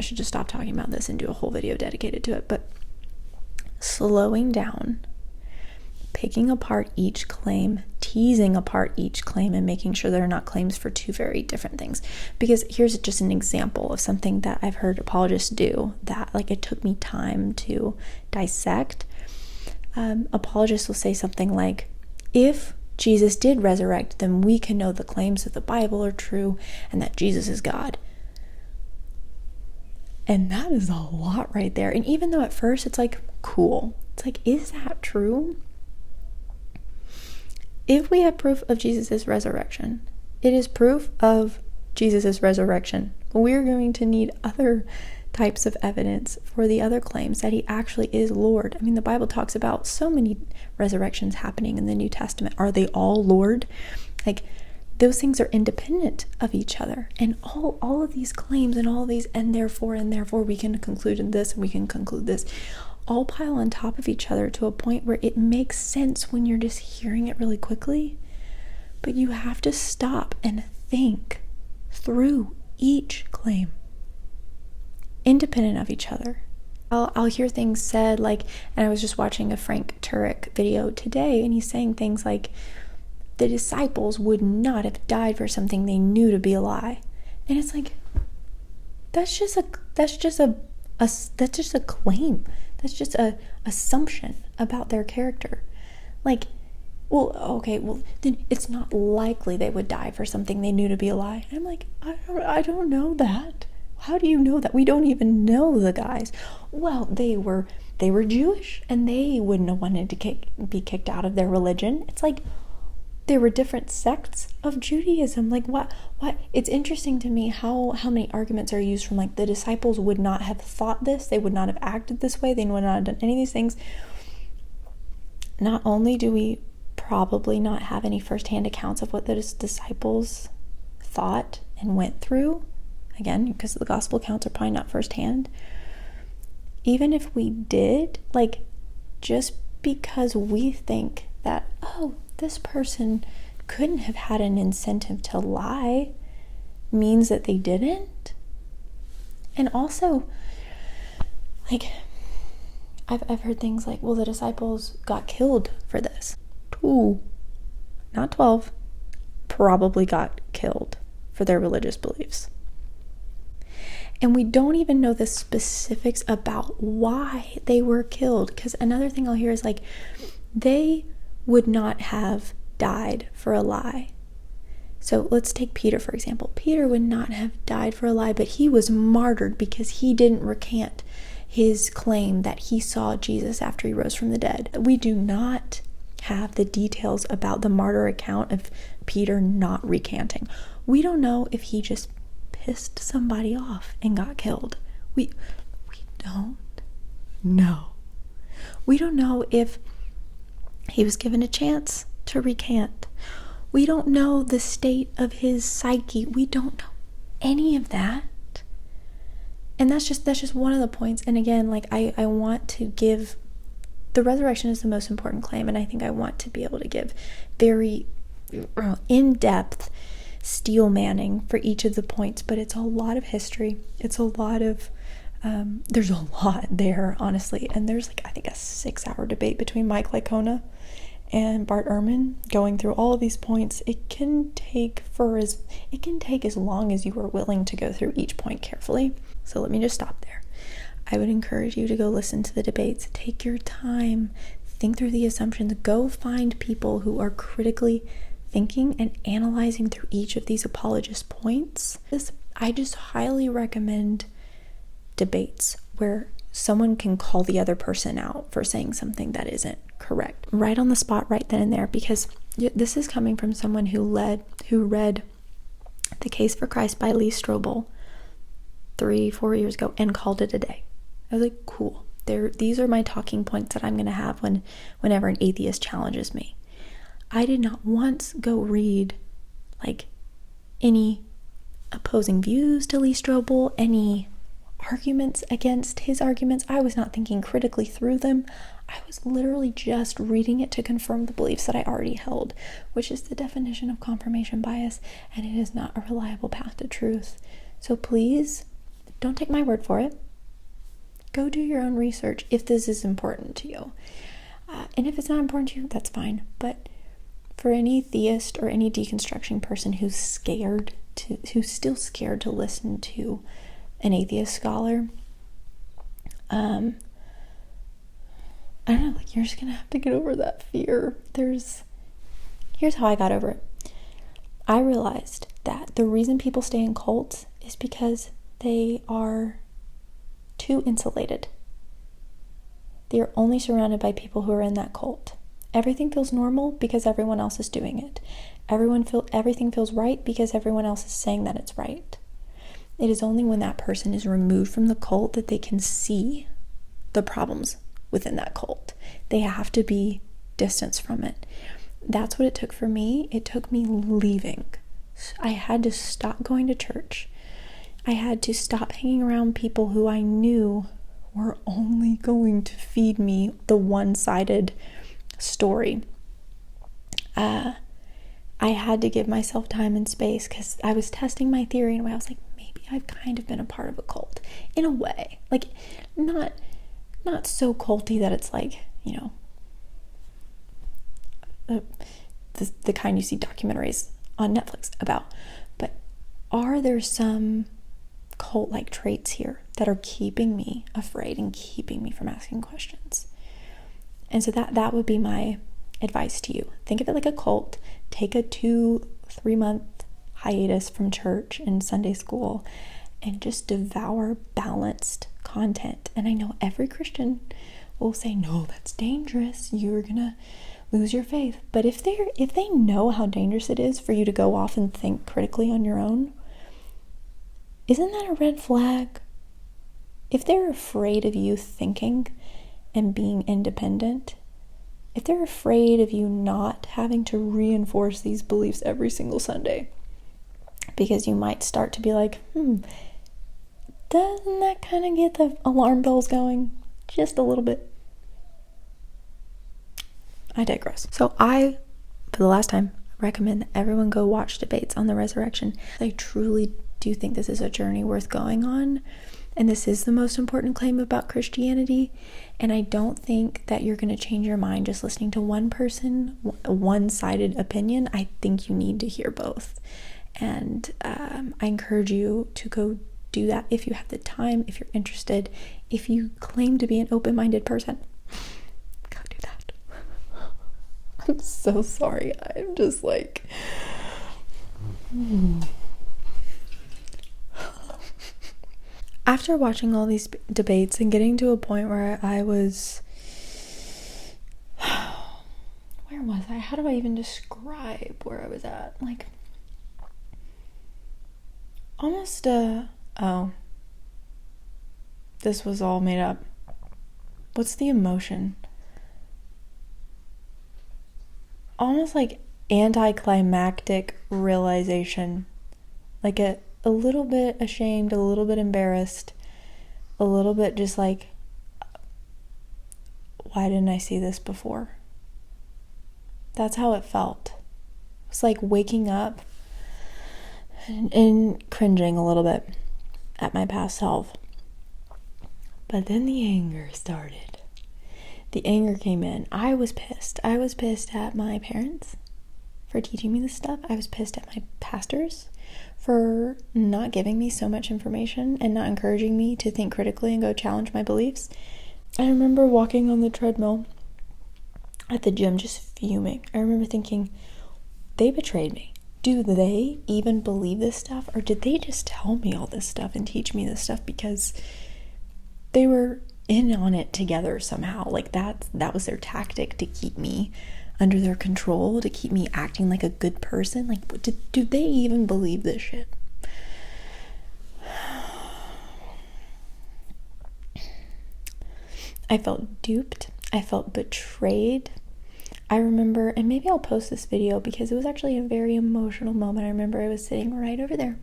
should just stop talking about this and do a whole video dedicated to it. But slowing down, picking apart each claim, teasing apart each claim, and making sure they're not claims for two very different things. Because here's just an example of something that I've heard apologists do that, like, it took me time to dissect. Apologists will say something like, if Jesus did resurrect, then we can know the claims of the Bible are true and that Jesus is God. And that is a lot right there. And even though at first it's like, cool, it's like, is that true? If we have proof of Jesus' resurrection, it is proof of Jesus' resurrection. We're going to need other types of evidence for the other claims that he actually is Lord. I mean, the Bible talks about so many resurrections happening in the New Testament. Are they all Lord? Like, those things are independent of each other. And all of these claims and all of these, and therefore we can conclude in this and we can conclude this, all pile on top of each other to a point where it makes sense when you're just hearing it really quickly. But you have to stop and think through each claim, independent of each other. I'll hear things said like, and I was just watching a Frank Turek video today, and he's saying things like, the disciples would not have died for something they knew to be a lie. And it's like, that's just a claim. That's just a assumption about their character. Like, then it's not likely they would die for something they knew to be a lie. And I'm like, I don't know that. How do you know that? We don't even know the guys. Well, they were Jewish, and they wouldn't have wanted to be kicked out of their religion. It's like, there were different sects of Judaism. Like, what? It's interesting to me how many arguments are used from, like, the disciples would not have thought this, they would not have acted this way, they would not have done any of these things. Not only do we probably not have any firsthand accounts of what the disciples thought and went through, again, because the gospel accounts are probably not firsthand. Even if we did, like, just because we think that, oh, this person couldn't have had an incentive to lie, means that they didn't. And also, like, I've heard things like, well, the disciples got killed for this. 2, not 12, probably got killed for their religious beliefs. And we don't even know the specifics about why they were killed. Because another thing I'll hear is like, they would not have died for a lie. So let's take Peter, for example. Peter would not have died for a lie, but he was martyred because he didn't recant his claim that he saw Jesus after he rose from the dead. We do not have the details about the martyr account of Peter not recanting. We don't know if he just pissed somebody off and got killed. We don't know. We don't know if he was given a chance to recant. We don't know the state of his psyche. We don't know any of that. And that's just one of the points. And again, like I want to give, the resurrection is the most important claim, and I think I want to be able to give very in-depth steelmanning for each of the points, but it's a lot of history. It's a lot of there's a lot there, honestly. And there's I think a 6-hour debate between Mike Licona and Bart Ehrman going through all of these points. It can take as long as you are willing to go through each point carefully. So let me just stop there. I would encourage you to go listen to the debates. Take your time, think through the assumptions, go find people who are critically thinking and analyzing through each of these apologist points. I just highly recommend debates where someone can call the other person out for saying something that isn't correct right on the spot, right then and there, because this is coming from someone who read The Case for Christ by Lee Strobel 3-4 years ago and called it a day. I was like, cool, these are my talking points that I'm going to have whenever an atheist challenges me. I did not once go read any opposing views to Lee Strobel, any arguments against his arguments. I was not thinking critically through them. I was literally just reading it to confirm the beliefs that I already held, which is the definition of confirmation bias, and it is not a reliable path to truth. So please, don't take my word for it. Go do your own research if this is important to you. And if it's not important to you, that's fine. But for any theist or any deconstruction person who's still scared to listen to an atheist scholar, I don't know, you're just gonna have to get over that fear. Here's how I got over it. I realized that the reason people stay in cults is because they are too insulated. They are only surrounded by people who are in that cult. Everything feels normal because everyone else is doing it. Everything feels right because everyone else is saying that it's right. It is only when that person is removed from the cult that they can see the problems within that cult. They have to be distanced from it. That's what it took for me. It took me leaving. I had to stop going to church. I had to stop hanging around people who I knew were only going to feed me the one-sided story. I had to give myself time and space because I was testing my theory in a way. I was like, maybe I've kind of been a part of a cult in a way, not so culty that it's the kind you see documentaries on Netflix about, but are there some cult-like traits here that are keeping me afraid and keeping me from asking questions? And so that would be my advice to you. Think of it like a cult. Take a 2-3 month hiatus from church and Sunday school and just devour balanced content. And I know every Christian will say, no, that's dangerous, you're gonna lose your faith. But if they know how dangerous it is for you to go off and think critically on your own, isn't that a red flag? If they're afraid of you thinking and being independent, if they're afraid of you not having to reinforce these beliefs every single Sunday, because you might start to be like, doesn't that kind of get the alarm bells going just a little bit? I digress. So I, for the last time, recommend that everyone go watch debates on the resurrection. I truly do think this is a journey worth going on, and this is the most important claim about Christianity. And I don't think that you're going to change your mind just listening to one person, a one-sided opinion. I think you need to hear both. And I encourage you to go do that if you have the time, if you're interested, if you claim to be an open-minded person. Go do that. I'm so sorry. I'm just like... After watching all these debates and getting to a point where I was... Where was I? How do I even describe where I was at? Like... Almost, oh. This was all made up. What's the emotion? Almost like anticlimactic realization. Like a little bit ashamed, a little bit embarrassed, a little bit just like, why didn't I see this before? That's how it felt. It's like waking up and cringing a little bit at my past self. But then the anger started. The anger came in. I was pissed. I was pissed at my parents for teaching me this stuff. I was pissed at my pastors for not giving me so much information and not encouraging me to think critically and go challenge my beliefs. I remember walking on the treadmill at the gym just fuming. I remember thinking, they betrayed me. Do they even believe this stuff? Or did they just tell me all this stuff and teach me this stuff because they were in on it together somehow? Like that was their tactic to keep me under their control, to keep me acting like a good person. Like, do they even believe this shit? I felt duped. I felt betrayed. I remember, and maybe I'll post this video because it was actually a very emotional moment. I remember I was sitting right over there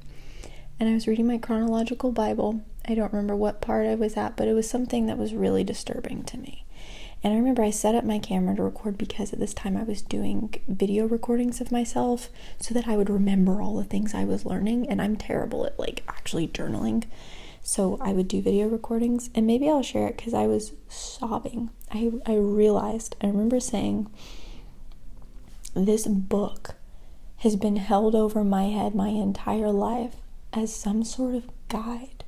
and I was reading my chronological Bible. I don't remember what part I was at, but it was something that was really disturbing to me. And I remember I set up my camera to record because at this time I was doing video recordings of myself so that I would remember all the things I was learning. And I'm terrible at like actually journaling. So I would do video recordings, and maybe I'll share it because I was sobbing. I realized, I remember saying, this book has been held over my head my entire life as some sort of guide,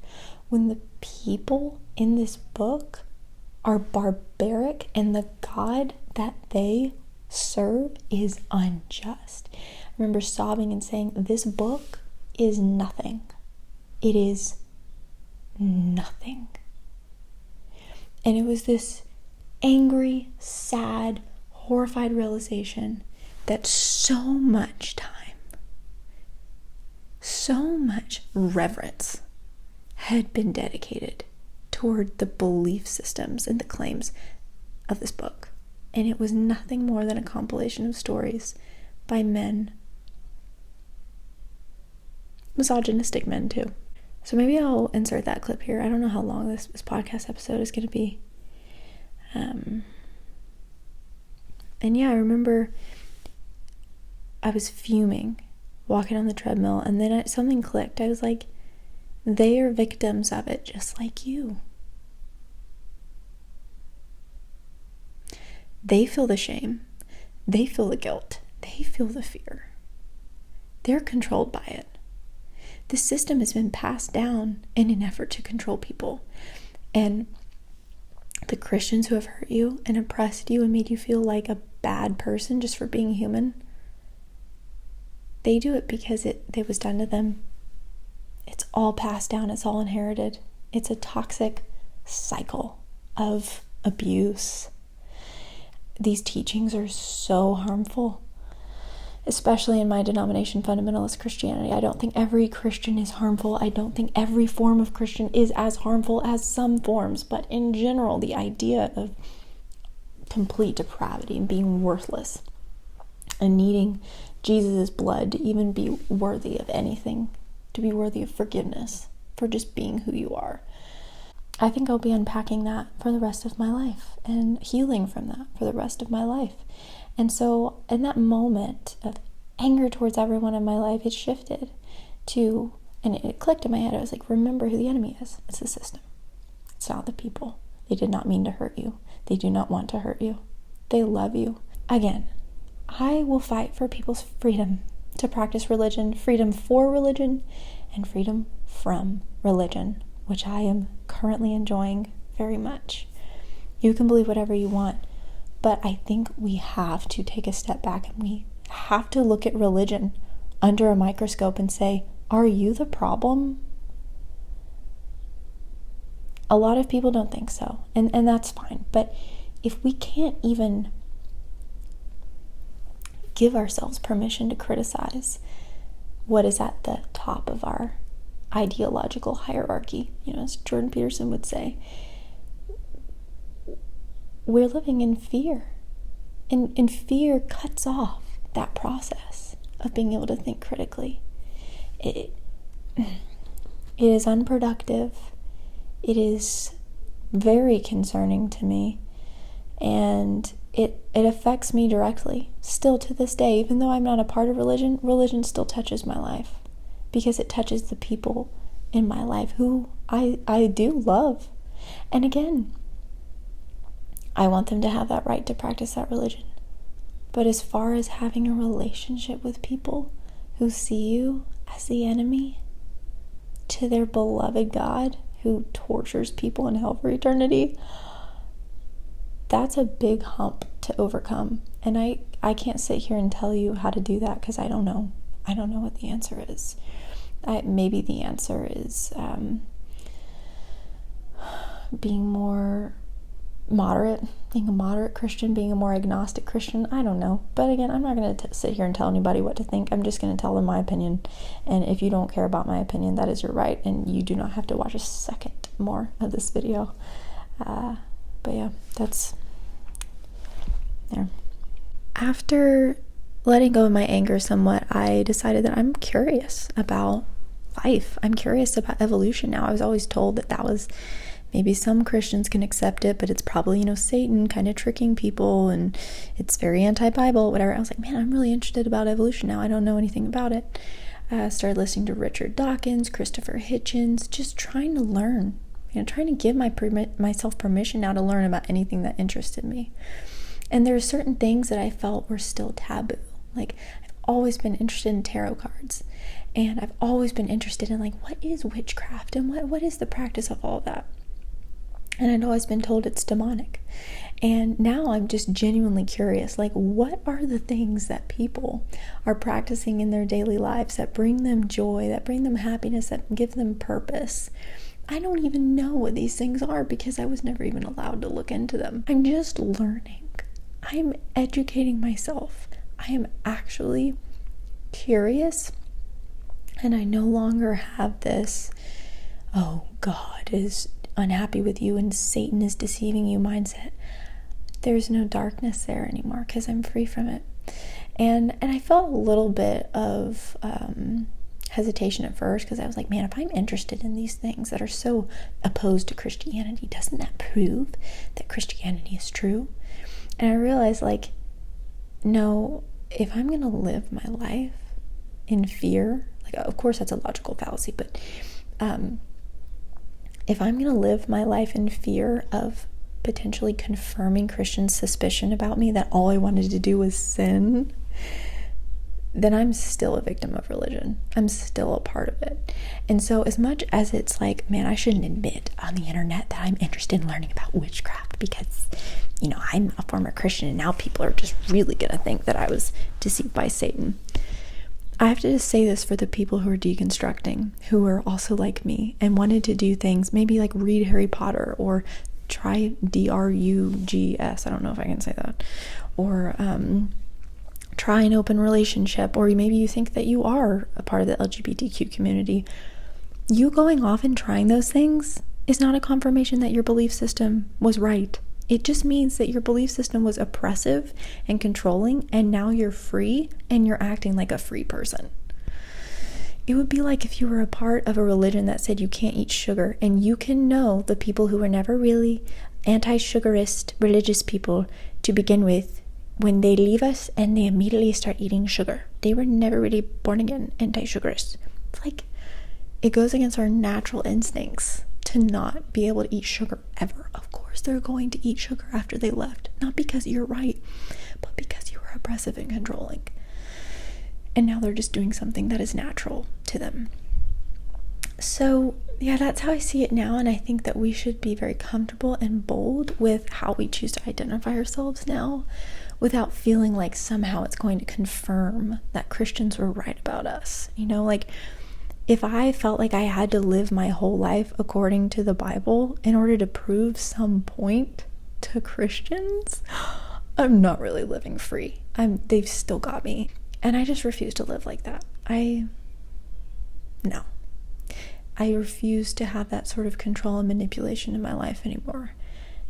when the people in this book are barbaric and the God that they serve is unjust. I remember sobbing and saying, this book is nothing. It is nothing. And it was this angry, sad, horrified realization that so much time, so much reverence had been dedicated toward the belief systems and the claims of this book. And it was nothing more than a compilation of stories by men, misogynistic men too. So maybe I'll insert that clip here. I don't know how long this podcast episode is going to be. And yeah, I remember I was fuming, walking on the treadmill, and then something clicked. I was like, they are victims of it just like you. They feel the shame. They feel the guilt. They feel the fear. They're controlled by it. The system has been passed down in an effort to control people. And the Christians who have hurt you and oppressed you and made you feel like a bad person just for being human, they do it because it was done to them. It's all passed down. It's all inherited. It's a toxic cycle of abuse. These teachings are so harmful, especially in my denomination, fundamentalist Christianity. I don't think every Christian is harmful. I don't think every form of Christian is as harmful as some forms. But in general, the idea of complete depravity and being worthless and needing Jesus' blood to even be worthy of anything, to be worthy of forgiveness for just being who you are. I think I'll be unpacking that for the rest of my life and healing from that for the rest of my life. And so in that moment of anger towards everyone in my life, it shifted to, and it clicked in my head. I was like, remember who the enemy is. It's the system. It's not the people. They did not mean to hurt you. They do not want to hurt you. They love you. Again, I will fight for people's freedom to practice religion, freedom for religion, and freedom from religion, which I am currently enjoying very much. You can believe whatever you want. But I think we have to take a step back and we have to look at religion under a microscope and say, are you the problem? A lot of people don't think so, and that's fine. But if we can't even give ourselves permission to criticize what is at the top of our ideological hierarchy, as Jordan Peterson would say, we're living in fear. And fear cuts off that process of being able to think critically. It is unproductive. It is very concerning to me. And it affects me directly. Still to this day, even though I'm not a part of religion still touches my life. Because it touches the people in my life who I do love. And again, I want them to have that right to practice that religion. But as far as having a relationship with people who see you as the enemy to their beloved God who tortures people in hell for eternity, that's a big hump to overcome. And I can't sit here and tell you how to do that because I don't know. I don't know what the answer is. Maybe the answer is being more moderate, being a moderate Christian, being a more agnostic Christian. I don't know. But again, I'm not going to sit here and tell anybody what to think. I'm just going to tell them my opinion. And if you don't care about my opinion, that is your right. And you do not have to watch a second more of this video. But yeah, that's there. After letting go of my anger somewhat, I decided that I'm curious about life. I'm curious about evolution now. I was always told that was maybe some Christians can accept it, but it's probably, Satan kind of tricking people and it's very anti-Bible, whatever. I was like, man, I'm really interested about evolution now. I don't know anything about it. I started listening to Richard Dawkins, Christopher Hitchens, just trying to learn, trying to give myself permission now to learn about anything that interested me. And there are certain things that I felt were still taboo. Like, I've always been interested in tarot cards. And I've always been interested in, what is witchcraft? And what is the practice of all of that? And I'd always been told it's demonic. And now I'm just genuinely curious, what are the things that people are practicing in their daily lives that bring them joy, that bring them happiness, that give them purpose? I don't even know what these things are because I was never even allowed to look into them. I'm just learning. I'm educating myself. I am actually curious, and I no longer have this, oh, God is unhappy with you and Satan is deceiving you mindset. There's no darkness there anymore because I'm free from it. And I felt a little bit of hesitation at first because I was like, man, if I'm interested in these things that are so opposed to Christianity, doesn't that prove that Christianity is true? And I realized, no, if I'm going to live my life in fear, of course that's a logical fallacy, but if I'm going to live my life in fear of potentially confirming Christian suspicion about me that all I wanted to do was sin, then I'm still a victim of religion. I'm still a part of it. And so as much as it's man, I shouldn't admit on the internet that I'm interested in learning about witchcraft because, I'm a former Christian and now people are just really going to think that I was deceived by Satan. I have to just say this for the people who are deconstructing, who are also like me and wanted to do things, maybe read Harry Potter or try drugs. I don't know if I can say that. Or try an open relationship. Or maybe you think that you are a part of the LGBTQ community. You going off and trying those things is not a confirmation that your belief system was right. It just means that your belief system was oppressive and controlling, and now you're free and you're acting like a free person. It would be like if you were a part of a religion that said you can't eat sugar, and you can know the people who were never really anti-sugarist religious people to begin with, when they leave us and they immediately start eating sugar. They were never really born again anti-sugarists. It's it goes against our natural instincts to not be able to eat sugar ever. Of course they're going to eat sugar after they left, not because you're right, but because you were oppressive and controlling. And now they're just doing something that is natural to them. So yeah, that's how I see it now. And I think that we should be very comfortable and bold with how we choose to identify ourselves now, without feeling like somehow it's going to confirm that Christians were right about us. You know, like, if I felt like I had to live my whole life according to the Bible in order to prove some point to Christians, I'm not really living free. They've still got me. And I just refuse to live like that. No. I refuse to have that sort of control and manipulation in my life anymore.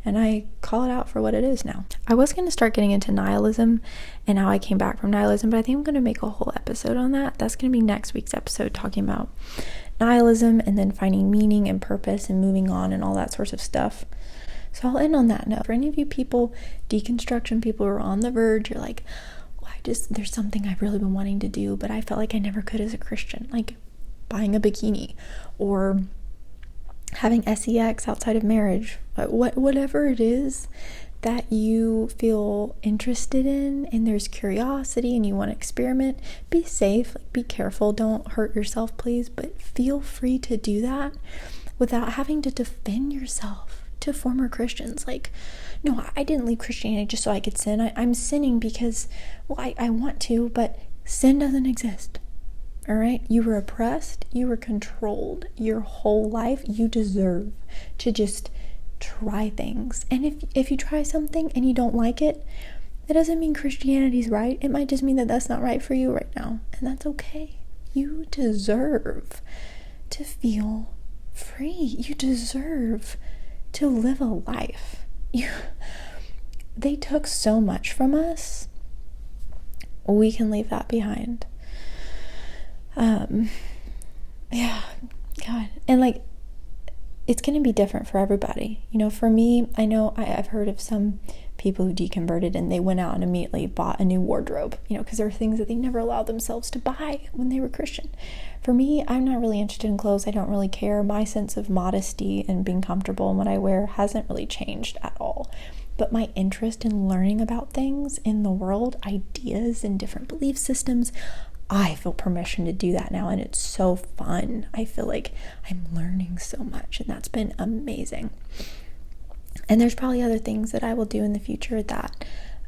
And I call it out for what it is now. I was going to start getting into nihilism and how I came back from nihilism, but I think I'm going to make a whole episode on that. That's going to be next week's episode, talking about nihilism and then finding meaning and purpose and moving on and all that sorts of stuff. So I'll end on that note. For any of you people, deconstruction people who are on the verge, you're like, well, there's something I've really been wanting to do, but I felt like I never could as a Christian, like buying a bikini or having sex outside of marriage, whatever it is that you feel interested in and there's curiosity and you want to experiment, be safe, be careful, don't hurt yourself, please, but feel free to do that without having to defend yourself to former Christians. Like, no, I didn't leave Christianity just so I could sin. I'm sinning because, well, I want to, but sin doesn't exist. All right, you were oppressed, you were controlled your whole life. You deserve to just try things. And if you try something and you don't like it, that doesn't mean Christianity's right. It might just mean that that's not right for you right now. And that's okay. You deserve to feel free. You deserve to live a life. They took so much from us. We can leave that behind. Yeah, God. And like, it's going to be different for everybody. You know, for me, I know I've heard of some people who deconverted and they went out and immediately bought a new wardrobe, you know, because there are things that they never allowed themselves to buy when they were Christian. For me, I'm not really interested in clothes. I don't really care. My sense of modesty and being comfortable in what I wear hasn't really changed at all. But my interest in learning about things in the world, ideas and different belief systems, I feel permission to do that now, and it's so fun. I feel like I'm learning so much, and that's been amazing. And there's probably other things that I will do in the future that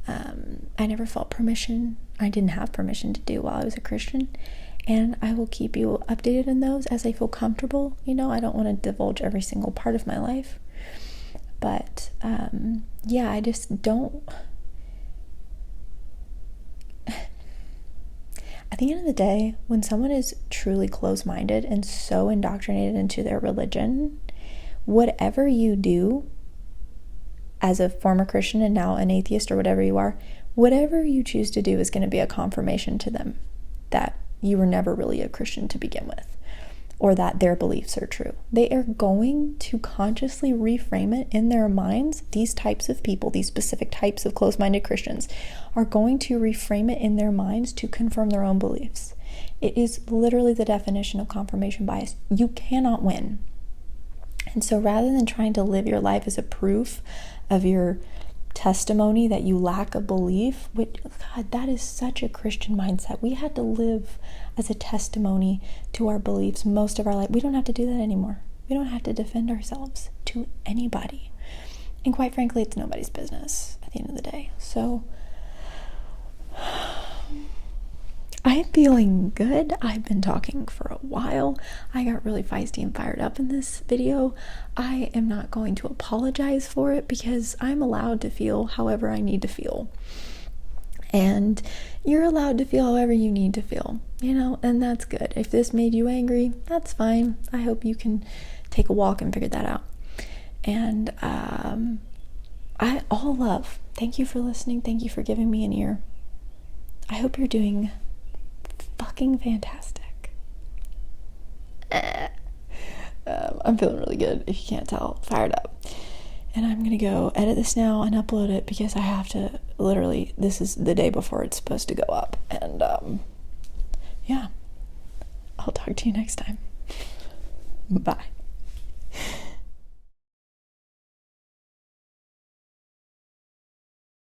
I never felt permission. I didn't have permission to do while I was a Christian, and I will keep you updated on those as I feel comfortable. You know, I don't want to divulge every single part of my life, but yeah, I just don't. At the end of the day, when someone is truly closed-minded and so indoctrinated into their religion, whatever you do as a former Christian and now an atheist or whatever you are, whatever you choose to do is going to be a confirmation to them that you were never really a Christian to begin with, or that their beliefs are true. They are going to consciously reframe it in their minds. These types of people, these specific types of closed-minded Christians, are going to reframe it in their minds to confirm their own beliefs. It is literally the definition of confirmation bias. You cannot win. And so rather than trying to live your life as a proof of your testimony that you lack a belief, which, God, that is such a Christian mindset. We had to live as a testimony to our beliefs most of our life. We don't have to do that anymore. We don't have to defend ourselves to anybody. And quite frankly, it's nobody's business at the end of the day. So I'm feeling good. I've been talking for a while. I got really feisty and fired up in this video. I am not going to apologize for it because I'm allowed to feel however I need to feel. And you're allowed to feel however you need to feel, you know, and that's good. If this made you angry, that's fine. I hope you can take a walk and figure that out. And all love. Thank you for listening. Thank you for giving me an ear. I hope you're doing fucking fantastic. I'm feeling really good, if you can't tell. Fired up. And I'm gonna go edit this now and upload it because I have to, literally, this is the day before it's supposed to go up. And yeah, I'll talk to you next time. Bye.